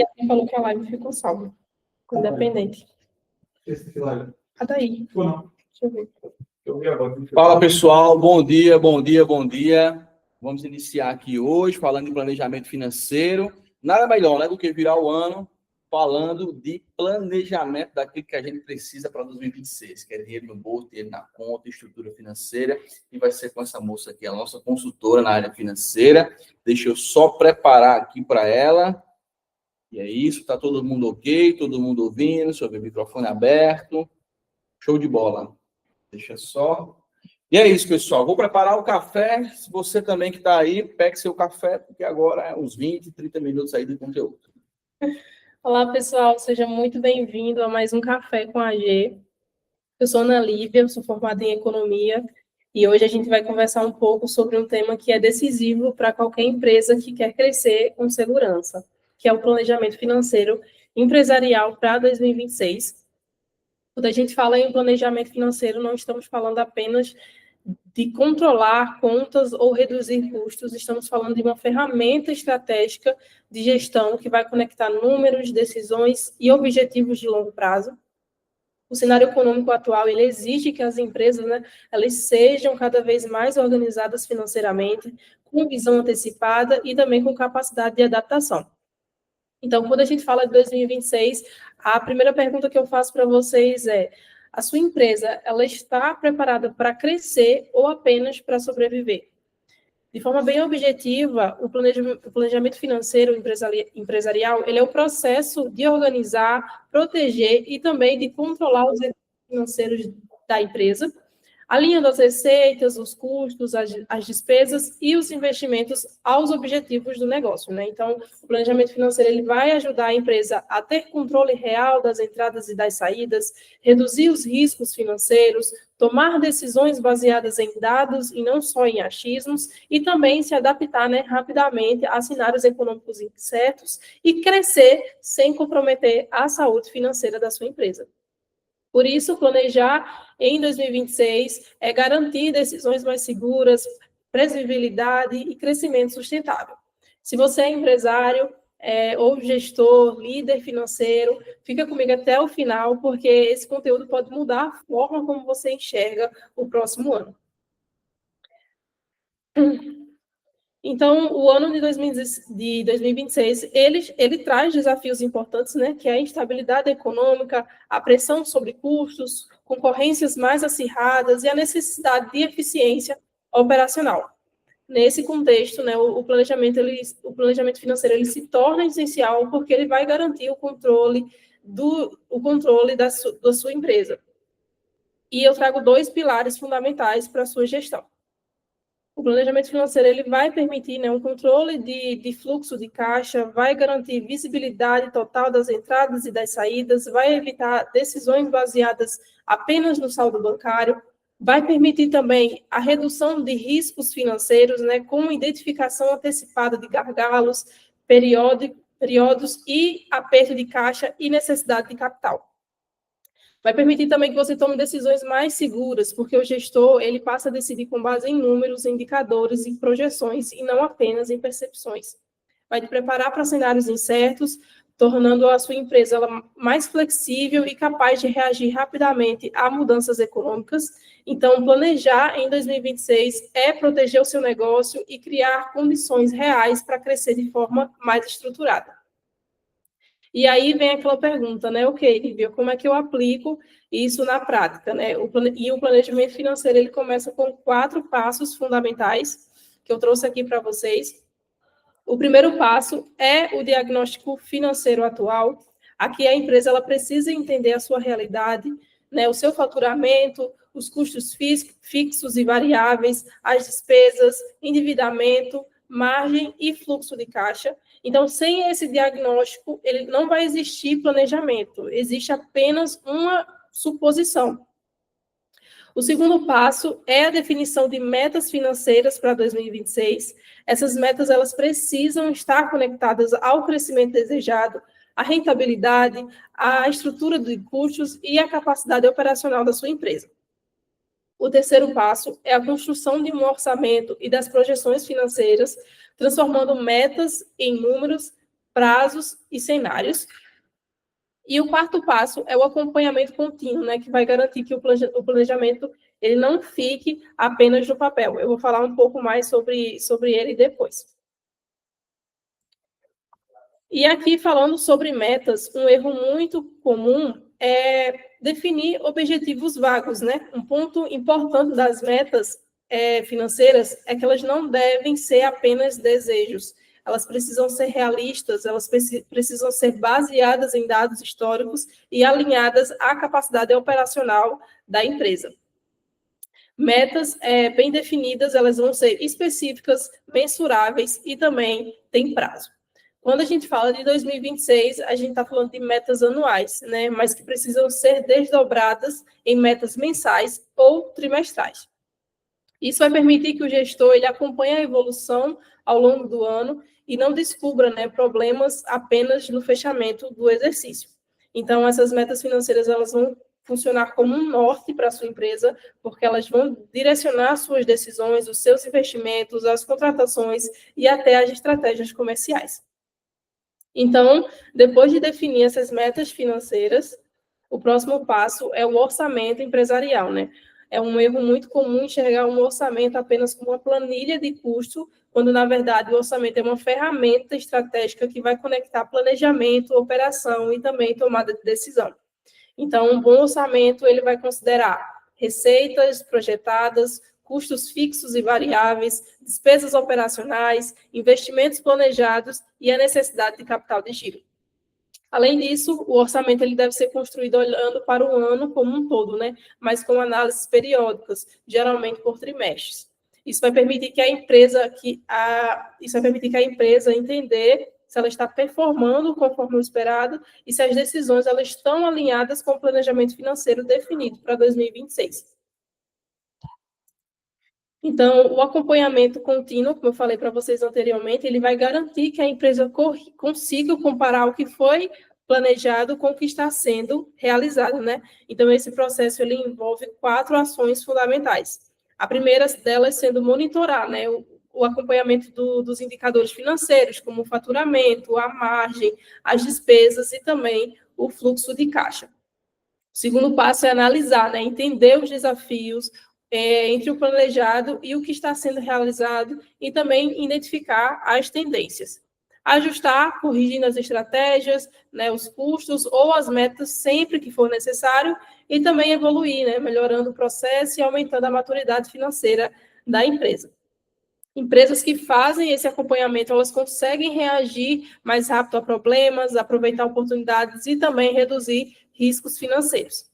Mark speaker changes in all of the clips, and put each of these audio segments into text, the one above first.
Speaker 1: aí a falou que a live ficou salva. Independente.
Speaker 2: Esse live.
Speaker 1: Ah, daí.
Speaker 2: Ou não?
Speaker 1: Deixa eu ver.
Speaker 3: Fala, pessoal. Bom dia, bom dia, bom dia. Vamos iniciar aqui hoje falando de planejamento financeiro. Nada melhor, né, do que virar o ano falando de planejamento daquilo que a gente precisa para 2026, que é dinheiro no bolso, dinheiro na conta, estrutura financeira, e vai ser com essa moça aqui, a nossa consultora na área financeira. Deixa eu só preparar aqui para ela. E é isso, tá todo mundo ok, todo mundo ouvindo, deixa eu ver o microfone aberto. Show de bola. Deixa só. E é isso, pessoal. Vou preparar o café. Se você também que está aí, pegue seu café, porque agora é uns 20, 30 minutos aí de conteúdo.
Speaker 1: Olá, pessoal. Seja muito bem-vindo a mais um Café com a AG. Eu sou Ana Lívia, eu sou formada em Economia e hoje a gente vai conversar um pouco sobre um tema que é decisivo para qualquer empresa que quer crescer com segurança, que é o planejamento financeiro empresarial para 2026. Quando a gente fala em planejamento financeiro, não estamos falando apenas de controlar contas ou reduzir custos, estamos falando de uma ferramenta estratégica de gestão que vai conectar números, decisões e objetivos de longo prazo. O cenário econômico atual, ele exige que as empresas, elas sejam cada vez mais organizadas financeiramente, com visão antecipada e também com capacidade de adaptação. Então, quando a gente fala de 2026, a primeira pergunta que eu faço para vocês é: a sua empresa, ela está preparada para crescer ou apenas para sobreviver? De forma bem objetiva, o planejamento financeiro empresarial, ele é o processo de organizar, proteger e também de controlar os recursos financeiros da empresa, alinhando as receitas, os custos, as despesas e os investimentos aos objetivos do negócio, né? Então, o planejamento financeiro ele vai ajudar a empresa a ter controle real das entradas e das saídas, reduzir os riscos financeiros, tomar decisões baseadas em dados e não só em achismos, e também se adaptar, rapidamente a cenários econômicos incertos e crescer sem comprometer a saúde financeira da sua empresa. Por isso, planejar em 2026 é garantir decisões mais seguras, previsibilidade e crescimento sustentável. Se você é empresário, ou gestor, líder financeiro, fica comigo até o final, porque esse conteúdo pode mudar a forma como você enxerga o próximo ano. Então, o ano de 2026, ele traz desafios importantes, que é a instabilidade econômica, a pressão sobre custos, concorrências mais acirradas e a necessidade de eficiência operacional. Nesse contexto, o planejamento financeiro ele se torna essencial porque ele vai garantir o controle da sua empresa. E eu trago 2 pilares fundamentais para a sua gestão. O planejamento financeiro ele vai permitir um controle de fluxo de caixa, vai garantir visibilidade total das entradas e das saídas, vai evitar decisões baseadas apenas no saldo bancário, vai permitir também a redução de riscos financeiros, com identificação antecipada de gargalos, períodos e aperto de caixa e necessidade de capital. Vai permitir também que você tome decisões mais seguras, porque o gestor ele passa a decidir com base em números, indicadores e projeções, e não apenas em percepções. Vai te preparar para cenários incertos, tornando a sua empresa mais flexível e capaz de reagir rapidamente a mudanças econômicas. Então, planejar em 2026 é proteger o seu negócio e criar condições reais para crescer de forma mais estruturada. E aí vem aquela pergunta, ok, Lívia, como é que eu aplico isso na prática, E o planejamento financeiro, ele começa com 4 passos fundamentais que eu trouxe aqui para vocês. O primeiro passo é o diagnóstico financeiro atual. Aqui a empresa ela precisa entender a sua realidade, o seu faturamento, os custos fixos e variáveis, as despesas, endividamento, margem e fluxo de caixa. Então, sem esse diagnóstico, ele não vai existir planejamento, existe apenas uma suposição. O segundo passo é a definição de metas financeiras para 2026. Essas metas elas precisam estar conectadas ao crescimento desejado, à rentabilidade, à estrutura de custos e à capacidade operacional da sua empresa. O terceiro passo é a construção de um orçamento e das projeções financeiras, transformando metas em números, prazos e cenários. E o quarto passo é o acompanhamento contínuo, né, que vai garantir que o planejamento ele não fique apenas no papel. Eu vou falar um pouco mais sobre ele depois. E aqui, falando sobre metas, um erro muito comum é definir objetivos vagos, né? Um ponto importante das metas financeiras é que elas não devem ser apenas desejos. Elas precisam ser realistas, elas precisam ser baseadas em dados históricos e alinhadas à capacidade operacional da empresa. Metas bem definidas, elas vão ser específicas, mensuráveis e também têm prazo. Quando a gente fala de 2026, a gente está falando de metas anuais, né? Mas que precisam ser desdobradas em metas mensais ou trimestrais. Isso vai permitir que o gestor ele acompanhe a evolução ao longo do ano e não descubra, né, problemas apenas no fechamento do exercício. Então, essas metas financeiras elas vão funcionar como um norte para a sua empresa, porque elas vão direcionar suas decisões, os seus investimentos, as contratações e até as estratégias comerciais. Então, depois de definir essas metas financeiras, o próximo passo é o orçamento empresarial, né? É um erro muito comum enxergar um orçamento apenas como uma planilha de custo, quando, na verdade, o orçamento é uma ferramenta estratégica que vai conectar planejamento, operação e também tomada de decisão. Então, um bom orçamento, ele vai considerar receitas projetadas, custos fixos e variáveis, despesas operacionais, investimentos planejados e a necessidade de capital de giro. Além disso, o orçamento ele deve ser construído olhando para o ano como um todo, né? Mas com análises periódicas, geralmente por trimestres. Isso vai permitir que a empresa entender se ela está performando conforme o esperado e se as decisões elas estão alinhadas com o planejamento financeiro definido para 2026. Então, o acompanhamento contínuo, como eu falei para vocês anteriormente, ele vai garantir que a empresa consiga comparar o que foi planejado com o que está sendo realizado, né? Então, esse processo ele envolve 4 ações fundamentais. A primeira delas sendo monitorar, né, o acompanhamento dos indicadores financeiros, como o faturamento, a margem, as despesas e também o fluxo de caixa. O segundo passo é analisar, né, entender os desafios entre o planejado e o que está sendo realizado e também identificar as tendências. Ajustar, corrigindo as estratégias, né, os custos ou as metas sempre que for necessário e também evoluir, né, melhorando o processo e aumentando a maturidade financeira da empresa. Empresas que fazem esse acompanhamento, elas conseguem reagir mais rápido a problemas, aproveitar oportunidades e também reduzir riscos financeiros.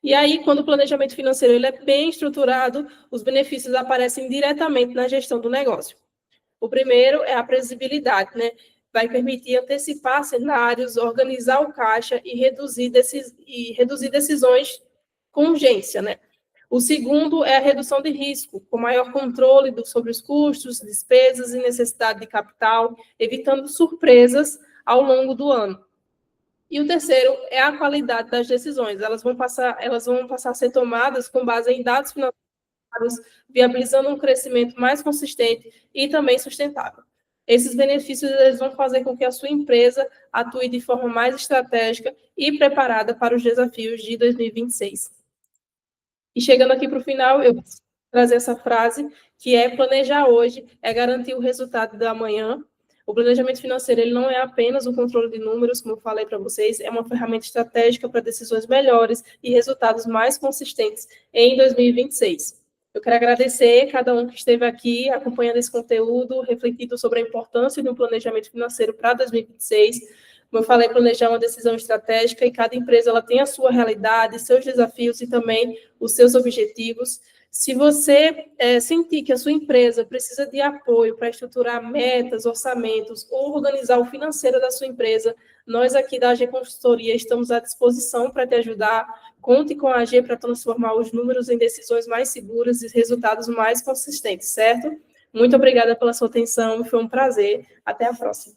Speaker 1: E aí, quando o planejamento financeiro ele é bem estruturado, os benefícios aparecem diretamente na gestão do negócio. O primeiro é a previsibilidade, né? Vai permitir antecipar cenários, organizar o caixa e reduzir decisões com urgência, né? O segundo é a redução de risco, com maior controle sobre os custos, despesas e necessidade de capital, evitando surpresas ao longo do ano. E o terceiro é a qualidade das decisões. Elas vão passar a ser tomadas com base em dados financeiros, viabilizando um crescimento mais consistente e também sustentável. Esses benefícios eles vão fazer com que a sua empresa atue de forma mais estratégica e preparada para os desafios de 2026. E chegando aqui para o final, eu vou trazer essa frase, que é planejar hoje é garantir o resultado da amanhã. O planejamento financeiro ele não é apenas o controle de números, como eu falei para vocês, é uma ferramenta estratégica para decisões melhores e resultados mais consistentes em 2026. Eu quero agradecer a cada um que esteve aqui acompanhando esse conteúdo, refletindo sobre a importância de um planejamento financeiro para 2026. Como eu falei, planejar uma decisão estratégica e cada empresa ela tem a sua realidade, seus desafios e também os seus objetivos. Se você sentir que a sua empresa precisa de apoio para estruturar metas, orçamentos ou organizar o financeiro da sua empresa, nós aqui da AG Consultoria estamos à disposição para te ajudar. Conte com a AG para transformar os números em decisões mais seguras e resultados mais consistentes, certo? Muito obrigada pela sua atenção, foi um prazer. Até a próxima.